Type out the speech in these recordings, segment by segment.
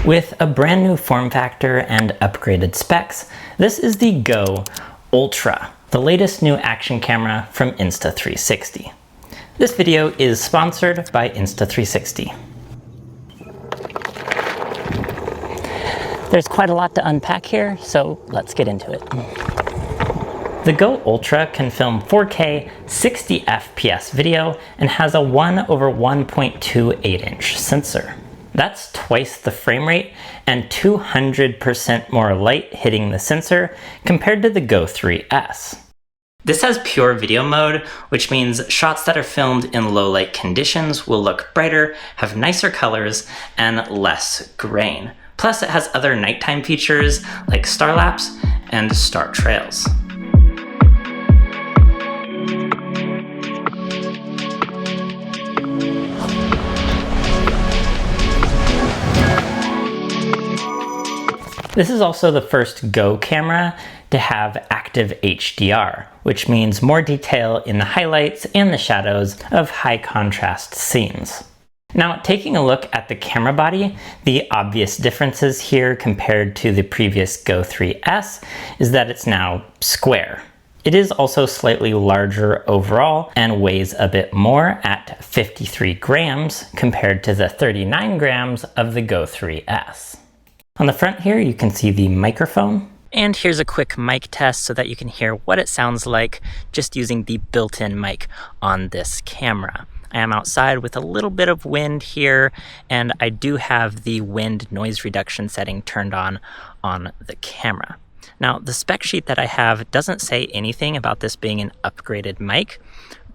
With a brand new form factor and upgraded specs, this is the GO Ultra, the latest new action camera from Insta360. This video is sponsored by Insta360. There's quite a lot to unpack here, so let's get into it. The GO Ultra can film 4K 60 FPS video and has a 1/1.28 inch sensor. That's twice the frame rate and 200% more light hitting the sensor compared to the GO 3S. This has pure video mode, which means shots that are filmed in low light conditions will look brighter, have nicer colors, and less grain. Plus it has other nighttime features like star lapse and star trails. This is also the first GO camera to have active HDR, which means more detail in the highlights and the shadows of high contrast scenes. Now, taking a look at the camera body, the obvious differences here compared to the previous GO 3S is that it's now square. It is also slightly larger overall and weighs a bit more at 53 grams compared to the 39 grams of the GO 3S. On the front here, you can see the microphone. And here's a quick mic test so that you can hear what it sounds like just using the built-in mic on this camera. I am outside with a little bit of wind here, and I do have the wind noise reduction setting turned on the camera. Now, the spec sheet that I have doesn't say anything about this being an upgraded mic,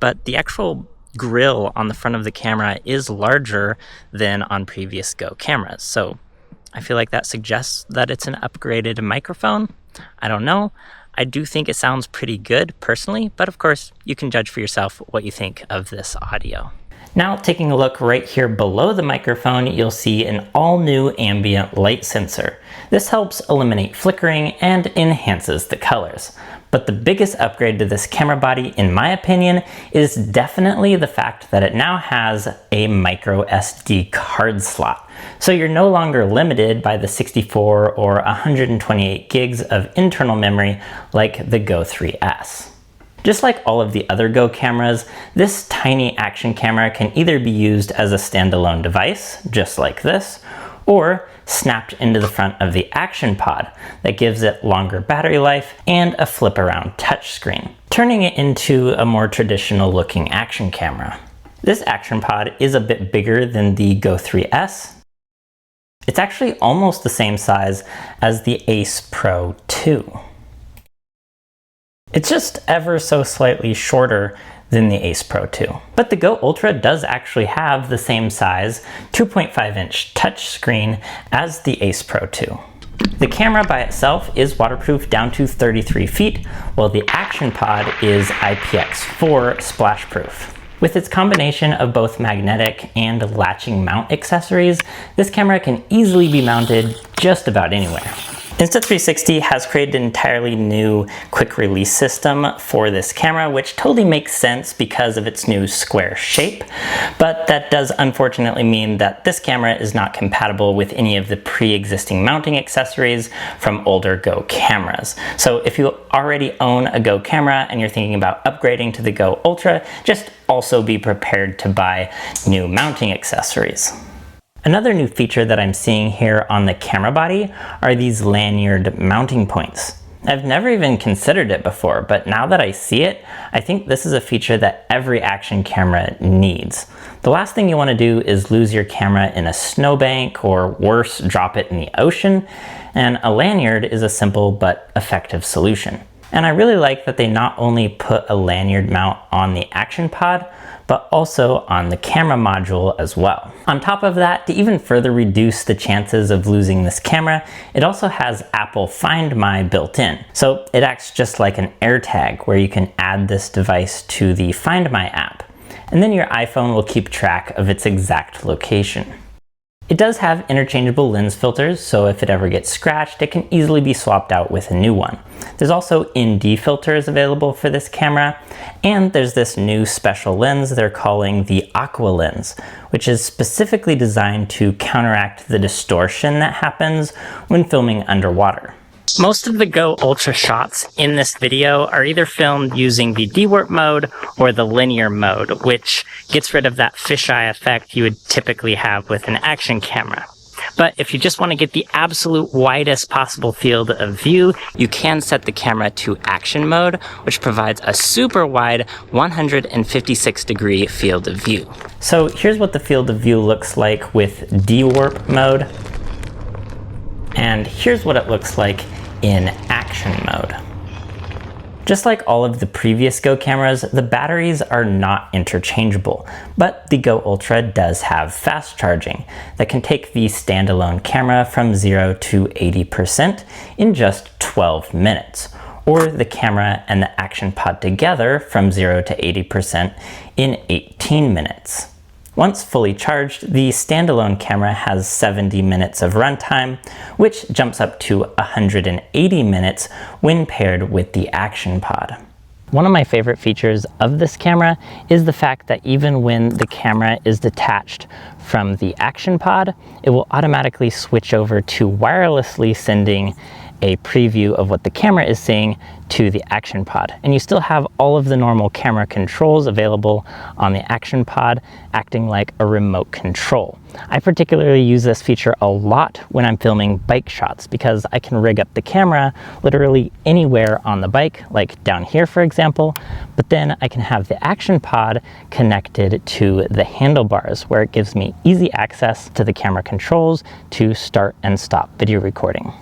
but the actual grill on the front of the camera is larger than on previous GO cameras. So I feel like that suggests that it's an upgraded microphone. I don't know. I do think it sounds pretty good personally, but of course you can judge for yourself what you think of this audio. Now, taking a look right here below the microphone, you'll see an all-new ambient light sensor. This helps eliminate flickering and enhances the colors. But the biggest upgrade to this camera body, in my opinion, is definitely the fact that it now has a micro SD card slot. So you're no longer limited by the 64 or 128 gigs of internal memory like the GO 3S. Just like all of the other GO cameras, this tiny action camera can either be used as a standalone device, just like this, or snapped into the front of the action pod that gives it longer battery life and a flip around touchscreen, turning it into a more traditional looking action camera. This action pod is a bit bigger than the GO 3S. It's actually almost the same size as the Ace Pro 2. It's just ever so slightly shorter than the Ace Pro 2. But the GO Ultra does actually have the same size 2.5 inch touchscreen as the Ace Pro 2. The camera by itself is waterproof down to 33 feet, while the action pod is IPX4 splashproof. With its combination of both magnetic and latching mount accessories, this camera can easily be mounted just about anywhere. Insta360 has created an entirely new quick release system for this camera, which totally makes sense because of its new square shape, but that does unfortunately mean that this camera is not compatible with any of the pre-existing mounting accessories from older GO cameras. So if you already own a GO camera and you're thinking about upgrading to the GO Ultra, just also be prepared to buy new mounting accessories. Another new feature that I'm seeing here on the camera body are these lanyard mounting points. I've never even considered it before, but now that I see it, I think this is a feature that every action camera needs. The last thing you want to do is lose your camera in a snowbank, or worse, drop it in the ocean, and a lanyard is a simple but effective solution. And I really like that they not only put a lanyard mount on the action pod, but also on the camera module as well. On top of that, to even further reduce the chances of losing this camera, it also has Apple Find My built in. So it acts just like an AirTag, where you can add this device to the Find My app, and then your iPhone will keep track of its exact location. It does have interchangeable lens filters, so if it ever gets scratched, it can easily be swapped out with a new one. There's also ND filters available for this camera, and there's this new special lens they're calling the Aqua lens, which is specifically designed to counteract the distortion that happens when filming underwater. Most of the Go Ultra shots in this video are either filmed using the dewarp mode or the linear mode, which gets rid of that fisheye effect you would typically have with an action camera. But if you just want to get the absolute widest possible field of view, you can set the camera to action mode, which provides a super wide 156-degree field of view. So here's what the field of view looks like with dewarp mode. And here's what it looks like in action mode. Just like all of the previous Go cameras, the batteries are not interchangeable, but the Go Ultra does have fast charging that can take the standalone camera from 0 to 80% in just 12 minutes, or the camera and the action pod together from 0 to 80% in 18 minutes. Once fully charged, the standalone camera has 70 minutes of runtime, which jumps up to 180 minutes when paired with the action pod. One of my favorite features of this camera is the fact that even when the camera is detached from the action pod, it will automatically switch over to wirelessly sending a preview of what the camera is seeing to the action pod. And you still have all of the normal camera controls available on the action pod, acting like a remote control. I particularly use this feature a lot when I'm filming bike shots because I can rig up the camera literally anywhere on the bike, like down here for example, but then I can have the action pod connected to the handlebars where it gives me easy access to the camera controls to start and stop video recording.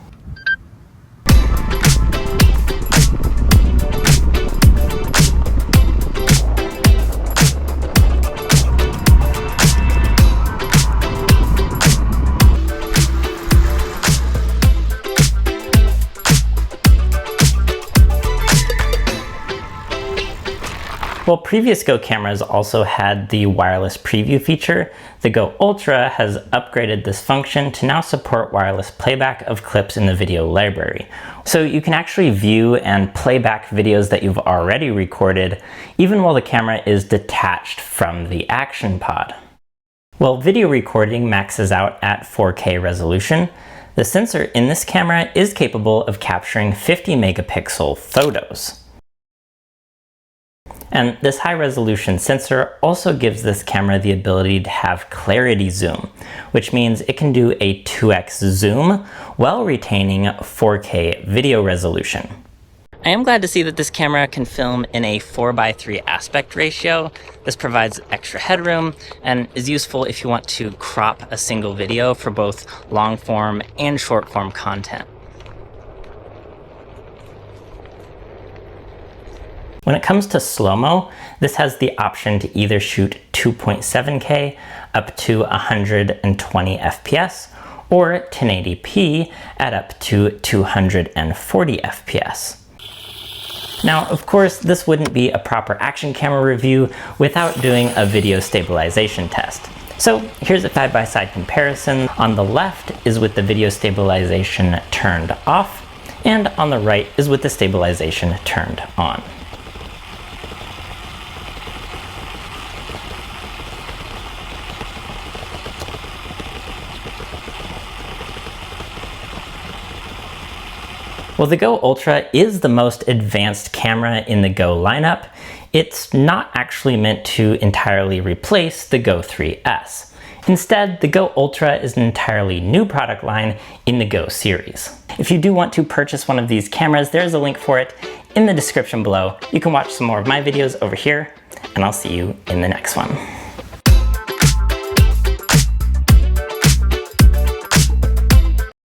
While previous Go cameras also had the wireless preview feature, the Go Ultra has upgraded this function to now support wireless playback of clips in the video library. So you can actually view and play back videos that you've already recorded, even while the camera is detached from the action pod. While video recording maxes out at 4K resolution, the sensor in this camera is capable of capturing 50 megapixel photos. And this high resolution sensor also gives this camera the ability to have clarity zoom, which means it can do a 2x zoom while retaining 4K video resolution. I am glad to see that this camera can film in a 4:3 aspect ratio. This provides extra headroom and is useful if you want to crop a single video for both long form and short form content. When it comes to slow-mo, this has the option to either shoot 2.7K up to 120 FPS or 1080p at up to 240 FPS. Now, of course, this wouldn't be a proper action camera review without doing a video stabilization test. So here's a side-by-side comparison. On the left is with the video stabilization turned off, and on the right is with the stabilization turned on. While the Go Ultra is the most advanced camera in the Go lineup, it's not actually meant to entirely replace the Go 3S. Instead, the Go Ultra is an entirely new product line in the Go series. If you do want to purchase one of these cameras, there's a link for it in the description below. You can watch some more of my videos over here, and I'll see you in the next one.